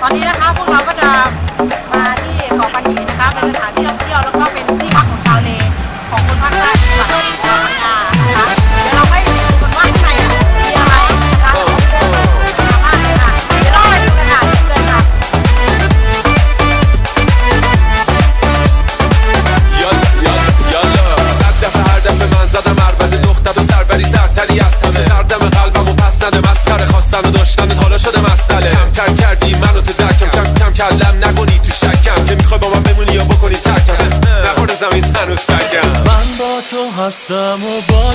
ตอนนี้นะคะพวกเราก็จะมาที่เกาะปันหีนะคะเป็นสถานที่ท่องเที่ยวแล้วก็เป็นที่พักของชาวเลของคนภาคใต้จังหวัดพังงานะคะเดี๋ยวเราไปดูกันว่าข้างในมีอะไรนะคะมากเลยค่ะเดี๋ยวเราไปดูกันค่ะเชิญค่ะسربری سرتری از همه سردم قلبم و پس نده مسخره خواستن و داشتنت حالا شده مسئله کمتر کردی منو تو درکم کم کلم نکنی تو شکم که میخوای با من بمونی یا بکنی ترکم نخورده زمین هنوز ترکم من با تو هستم و با